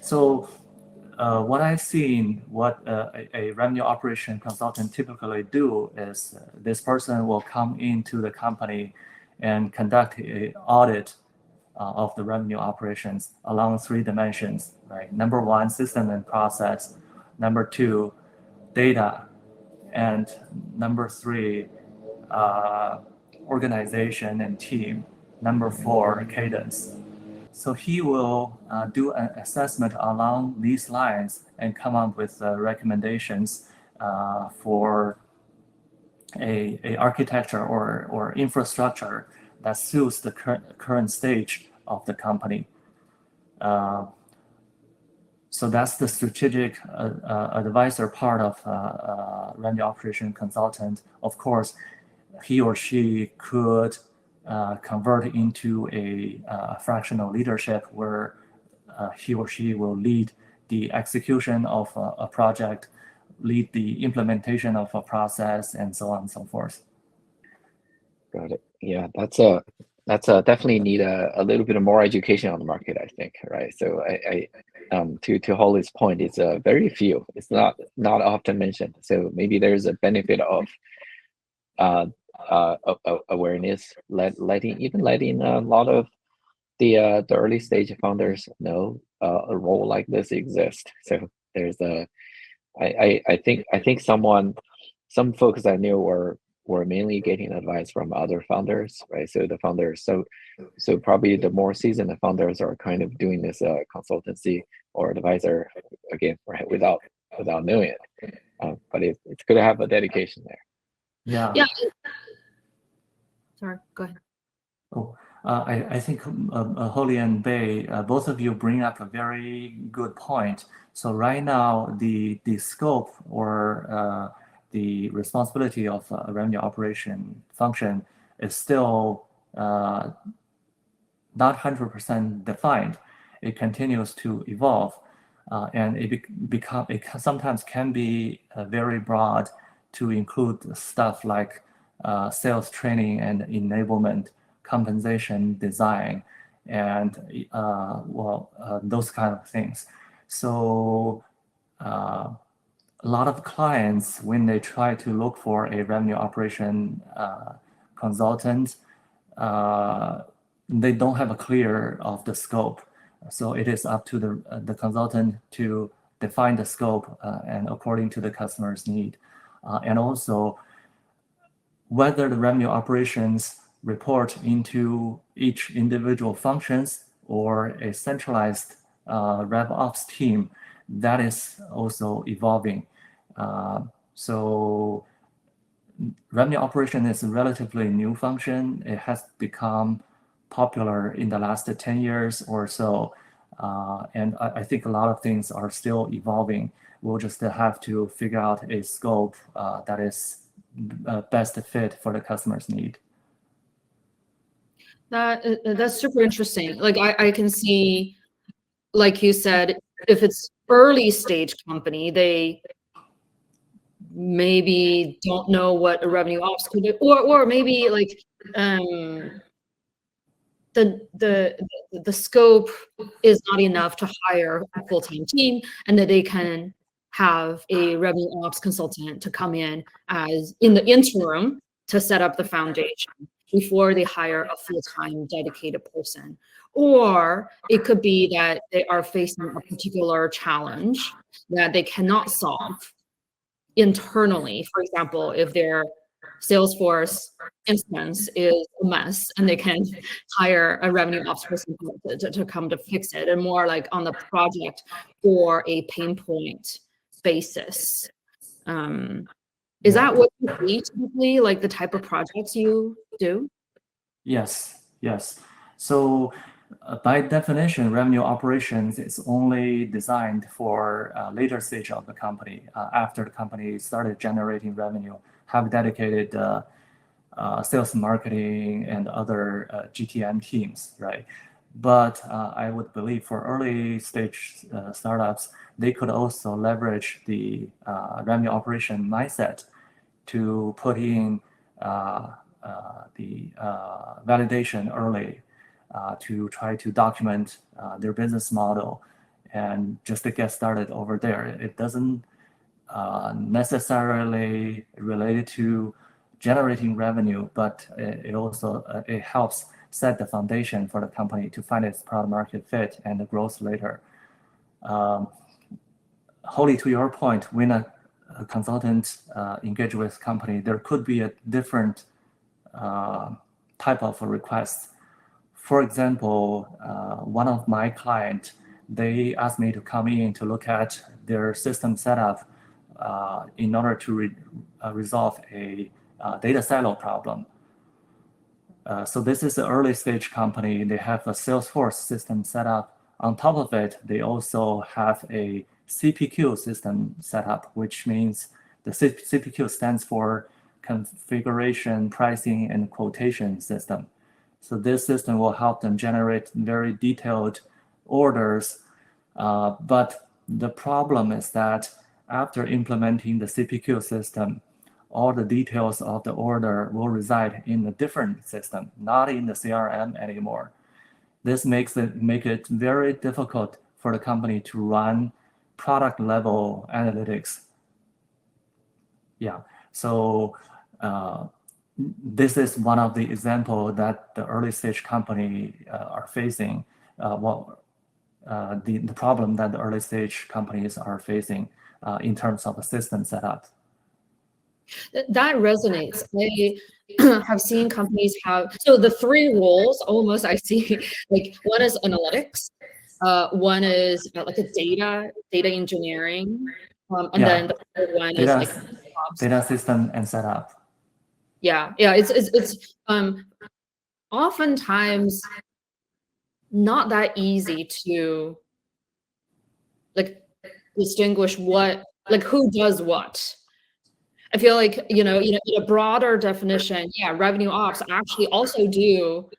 So what I've seen, what a revenue operation consultant typically do is this person will come into the company and conduct an audit of the revenue operations along 3 dimensions, right? Number 1, system and process. Number 2, data. And number 3, organization and team. Number 4, cadence. So he will do an assessment along these lines and come up with recommendations for a architecture or infrastructure that suits the current stage of the company. So that's the strategic advisor part of revenue operation consultant. Of course, he or she could convert into a fractional leadership where he or she will lead the execution of a project, lead the implementation of a process, and so on and so forth. Got it. Yeah, that's definitely need a little bit of more education on the market, I think, right? So to Holly's point, it's very few. It's not often mentioned. So maybe there's a benefit of awareness, letting a lot of the early stage founders know a role like this exists. So there's I think some folks I knew were mainly getting advice from other founders, right? So the founders, so probably the more seasoned founders are kind of doing this consultancy or advisor again, right? Without knowing it, but it's good to have a dedication there. Yeah. Sorry, go ahead. Oh, I think Holly and Bei, both of you bring up a very good point. So right now, the scope or the responsibility of a revenue operation function is still not 100% defined. It continues to evolve, and it sometimes can be very broad to include stuff like sales training and enablement, compensation design, and those kind of things. So a lot of clients, when they try to look for a revenue operation consultant, they don't have a clear of the scope. So it is up to the consultant to define the scope and according to the customer's need. And also whether the revenue operations report into each individual functions or a centralized RevOps team, that is also evolving. So revenue operation is a relatively new function. It has become popular in the last 10 years or so. And I think a lot of things are still evolving. We'll just have to figure out a scope that is best fit for the customer's need. That's super interesting. Like I can see, like you said, if it's early stage company, they maybe don't know what a revenue ops could do, or maybe like the scope is not enough to hire a full-time team, and that they can have a revenue ops consultant to come in as in the interim to set up the foundation before they hire a full-time dedicated person. Or it could be that they are facing a particular challenge that they cannot solve internally. For example, if their Salesforce instance is a mess and they can hire a revenue ops person to come to fix it, and more like on the project or a pain point basis. Is that what you see typically, like the type of projects you do? Yes. So by definition, revenue operations is only designed for later stage of the company, after the company started generating revenue, have dedicated sales and marketing and other GTM teams, right? But I would believe for early stage startups, they could also leverage the revenue operation mindset to put in the validation early to try to document their business model and just to get started over there. It doesn't necessarily related to generating revenue, but it also it helps set the foundation for the company to find its product market fit and the growth later. Holly, to your point, when a consultant engage with company, there could be a different type of a request. For example, one of my clients, they asked me to come in to look at their system setup in order to resolve a data silo problem. So this is an early stage company. They have a Salesforce system set up. On top of it, they also have a CPQ system set up, which means the CPQ stands for configuration, pricing, and quotation system. So this system will help them generate very detailed orders. But the problem is that after implementing the CPQ system, all the details of the order will reside in a different system, not in the CRM anymore. This make it very difficult for the company to run product level analytics. Yeah, so this is one of the examples that the early stage company are facing. The problem that the early stage companies are facing in terms of a system setup. That resonates. I have seen companies have, so the three roles almost I see, like one is analytics, one is like a data engineering, and then the third one is like data system and setup. Yeah, it's oftentimes not that easy to like distinguish what, like who does what. I feel like, in a broader definition, yeah, revenue ops actually also do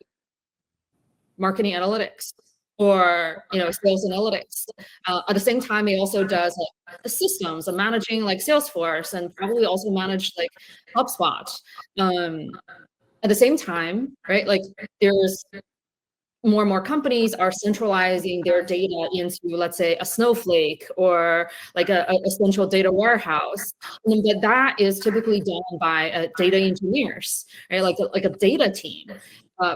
marketing analytics or, sales analytics. At the same time, it also does like the systems and managing like Salesforce and probably also manage like HubSpot. At the same time, right, like there's more and more companies are centralizing their data into, let's say, a Snowflake or like a central data warehouse. But that is typically done by data engineers, right? Like a data team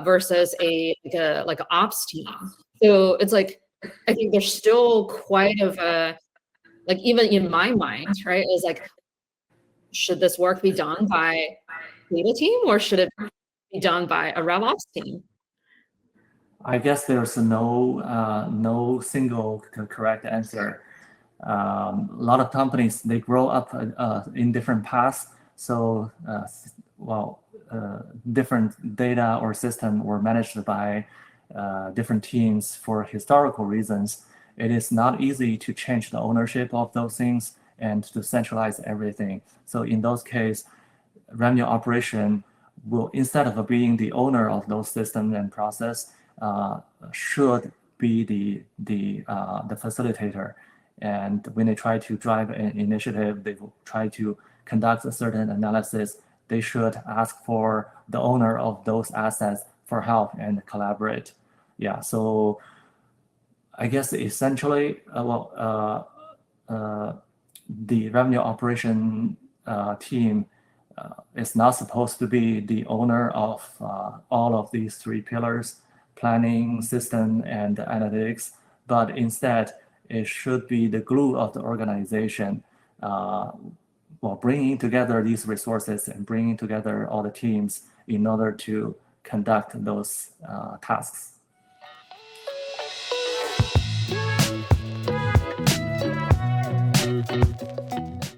versus like an ops team. So it's like, I think there's still quite of a, like even in my mind, right, is like, should this work be done by data team or should it be done by a RevOps team? I guess there's no single correct answer. A lot of companies, they grow up in different paths. So, different data or system were managed by different teams for historical reasons. It is not easy to change the ownership of those things and to centralize everything. So in those cases, revenue operation will, instead of being the owner of those systems and process, should be the facilitator. And when they try to drive an initiative, they will try to conduct a certain analysis. They should ask for the owner of those assets for help and collaborate. Yeah, so I guess essentially, the revenue operation team is not supposed to be the owner of all of these three pillars: planning, system, and analytics, but instead it should be the glue of the organization, bringing together these resources and bringing together all the teams in order to conduct those tasks.